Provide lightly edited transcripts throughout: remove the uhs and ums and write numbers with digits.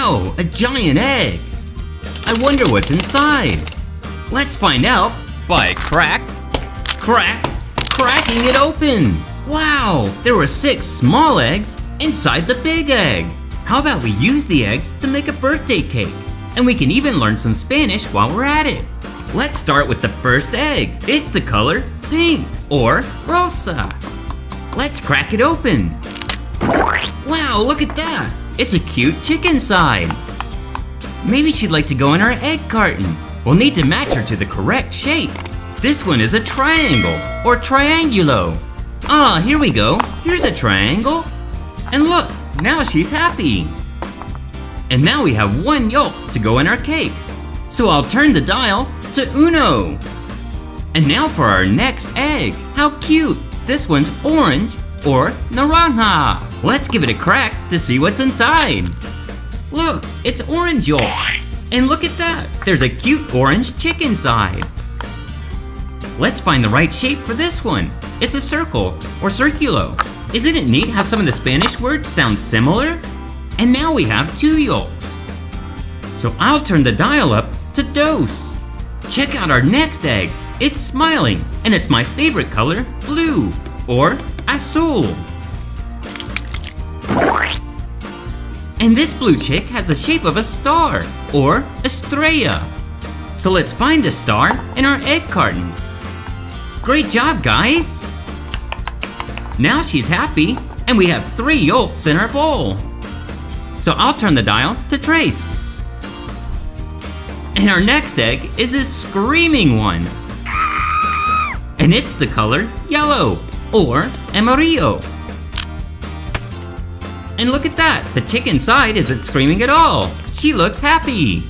Wow, a giant egg! I wonder what's inside. Let's find out by cracking it open. Wow, there were 6 small eggs inside the big egg. How about we use the eggs to make a birthday cake? And we can even learn some Spanish while we're at it. Let's start with the first egg. It's the color pink or rosa. Let's crack it open. Wow, look at that. It's a cute chicken side. Maybe she'd like to go in our egg carton. We'll need to match her to the correct shape. This one is a triangle or triangulo. Ah, here we go. Here's a triangle. And look, now she's happy. And now we have 1 yolk to go in our cake. So I'll turn the dial to uno. And now for our next egg. How cute. This one's orange or naranja. Let's give it a crack to see what's inside. Look, it's orange yolk. And look at that, there's a cute orange chicken side. Let's find the right shape for this one. It's a circle or circulo. Isn't it neat how some of the Spanish words sound similar? And now we have 2 yolks. So I'll turn the dial up to dos. Check out our next egg. It's smiling, and it's my favorite color, blue or azul. And this blue chick has the shape of a star or estrella. So let's find the star in our egg carton. Great job, guys! Now she's happy, and we have 3 yolks in our bowl. So I'll turn the dial to trace. And our next egg is this screaming one. And it's the color yellow or amarillo. And look at that, the chicken side isn't screaming at all. She looks happy.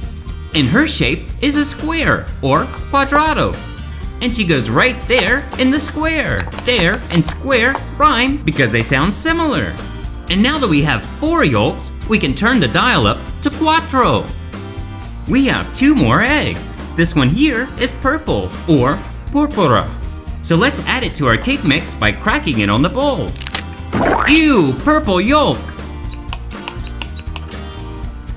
And her shape is a square or cuadrado. And she goes right there in the square. There and square rhyme because they sound similar. And now that we have 4 yolks, we can turn the dial up to cuatro. We have 2 more eggs. This one here is purple or purpura. So let's add it to our cake mix by cracking it on the bowl. Ew, purple yolk!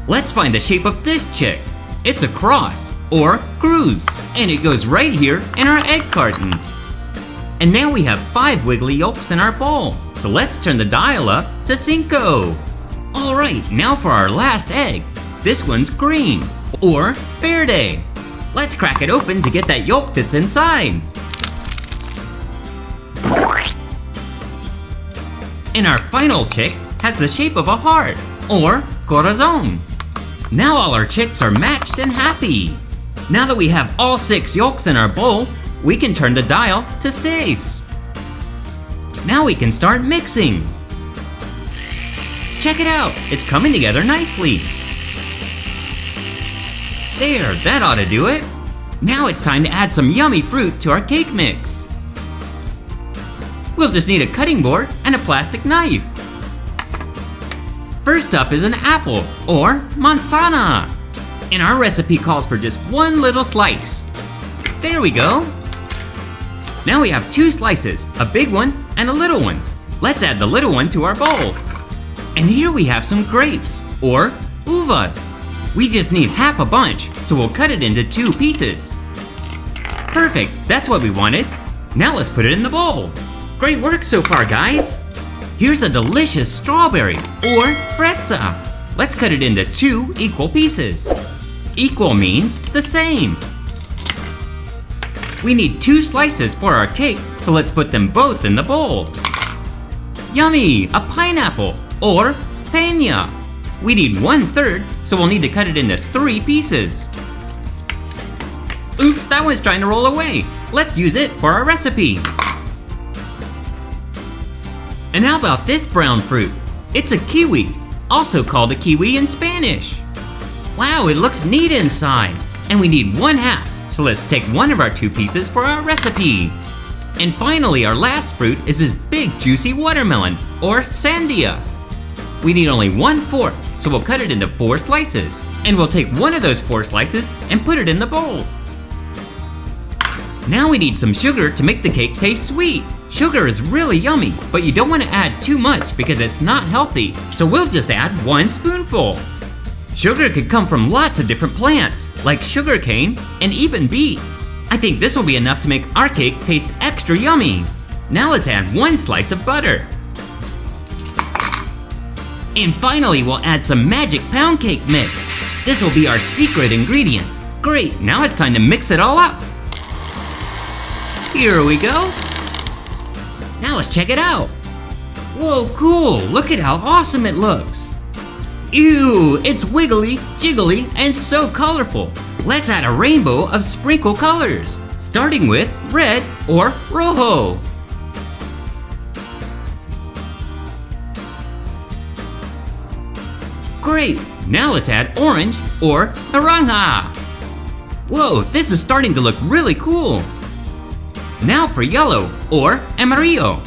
Let's find the shape of this chick. It's a cross or cruz, and it goes right here in our egg carton. And now we have 5 wiggly yolks in our bowl. So let's turn the dial up to cinco. All right, now for our last egg. This one's green or verde. Let's crack it open to get that yolk that's inside. And our final chick has the shape of a heart or corazon. Now all our chicks are matched and happy. Now that we have all 6 yolks in our bowl, we can turn the dial to 6. Now we can start mixing. Check it out, it's coming together nicely. There, that ought to do it. Now it's time to add some yummy fruit to our cake mix. We'll just need a cutting board and a plastic knife. First up is an apple or manzana. And our recipe calls for just 1 little slice. There we go. Now we have 2 slices, a big one and a little one. Let's add the little one to our bowl. And here we have some grapes or uvas. We just need half a bunch, so we'll cut it into 2 pieces. Perfect, that's what we wanted. Now let's put it in the bowl. Great work so far, guys. Here's a delicious strawberry or fresa. Let's cut it into 2 equal pieces. Equal means the same. We need 2 slices for our cake, so let's put them both in the bowl. Yummy, a pineapple or peña. We need 1/3, so we'll need to cut it into 3 pieces. Oops, that one's trying to roll away. Let's use it for our recipe. And how about this brown fruit? It's a kiwi, also called a kiwi in Spanish. Wow, it looks neat inside. And we need 1/2, so let's take 1 of our 2 pieces for our recipe. And finally, our last fruit is this big juicy watermelon, or sandia. We need only 1/4, so we'll cut it into 4 slices. And we'll take 1 of those 4 slices and put it in the bowl. Now we need some sugar to make the cake taste sweet. Sugar is really yummy, but you don't want to add too much because it's not healthy, so we'll just add 1 spoonful. Sugar could come from lots of different plants, like sugarcane and even beets. I think this will be enough to make our cake taste extra yummy. Now let's add 1 slice of butter. And finally, we'll add some magic pound cake mix. This will be our secret ingredient. Great, now it's time to mix it all up. Here we go. Now let's check it out. Whoa, cool, look at how awesome it looks. Ew, it's wiggly, jiggly, and so colorful. Let's add a rainbow of sprinkle colors, starting with red or rojo. Great, now let's add orange or naranja. Whoa, this is starting to look really cool. Now for yellow or amarillo.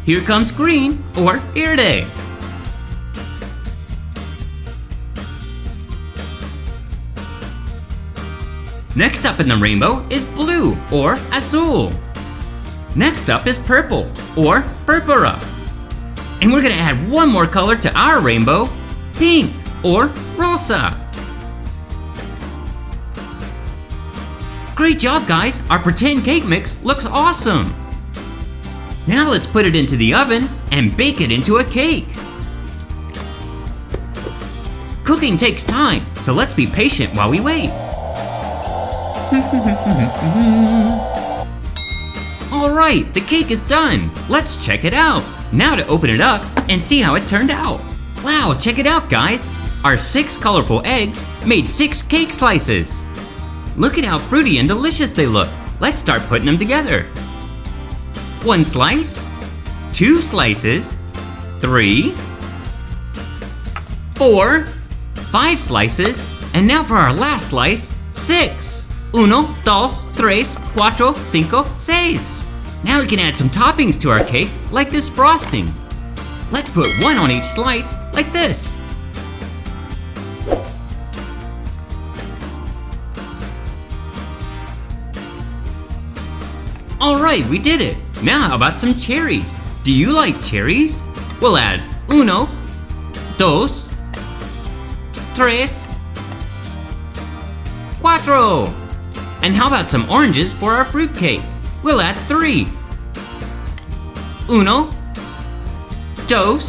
Here comes green or verde. Next up in the rainbow is blue or azul. Next up is purple or purpura. And we're gonna add one more color to our rainbow, pink or rosa. Great job, guys, our pretend cake mix looks awesome. Now let's put it into the oven and bake it into a cake. Cooking takes time, so let's be patient while we wait. Alright, the cake is done. Let's check it out. Now to open it up and see how it turned out. Wow, check it out, guys. Our 6 colorful eggs made 6 cake slices. Look at how fruity and delicious they look. Let's start putting them together. 1 slice, 2 slices, 3, 4, 5 slices, and now for our last slice, 6. 1, 2, 3, 4, 5, 6. Now we can add some toppings to our cake, like this frosting. Let's put 1 on each slice, like this. Alright, we did it. Now how about some cherries? Do you like cherries? We'll add 1, 2, 3, 4. And how about some oranges for our fruit cake? We'll add 3. 1, 2,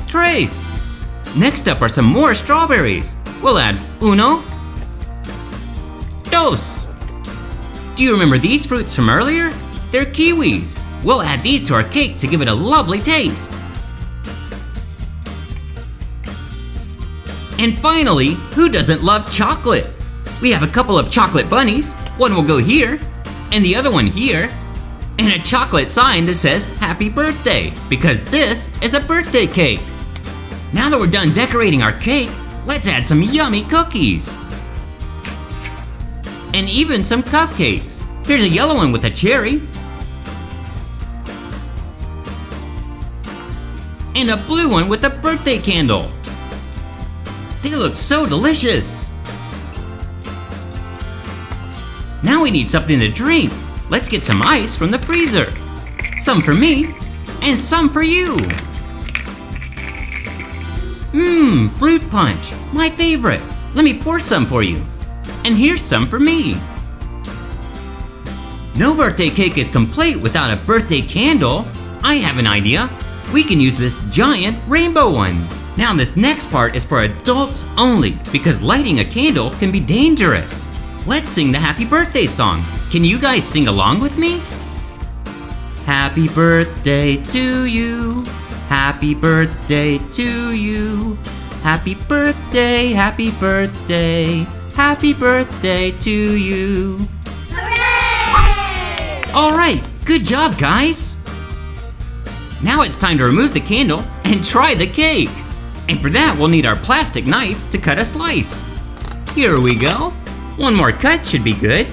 3. Next up are some more strawberries. We'll add 1, 2. Do you remember these fruits from earlier? They're kiwis. We'll add these to our cake to give it a lovely taste. And finally, who doesn't love chocolate? We have a couple of chocolate bunnies. One will go here, and the other one here, and a chocolate sign that says happy birthday, because this is a birthday cake. Now that we're done decorating our cake, let's add some yummy cookies. And even some cupcakes. Here's a yellow one with a cherry. And a blue one with a birthday candle. They look so delicious. Now we need something to drink. Let's get some ice from the freezer. Some for me, and some for you. Fruit punch, my favorite. Let me pour some for you. And here's some for me. No birthday cake is complete without a birthday candle. I have an idea. We can use this giant rainbow one. Now this next part is for adults only, because lighting a candle can be dangerous. Let's sing the happy birthday song. Can you guys sing along with me? Happy birthday to you. Happy birthday to you. Happy birthday, happy birthday. Happy birthday to you. Hooray! All right, good job, guys. Now it's time to remove the candle and try the cake. And for that, we'll need our plastic knife to cut a slice. Here we go. One more cut should be good.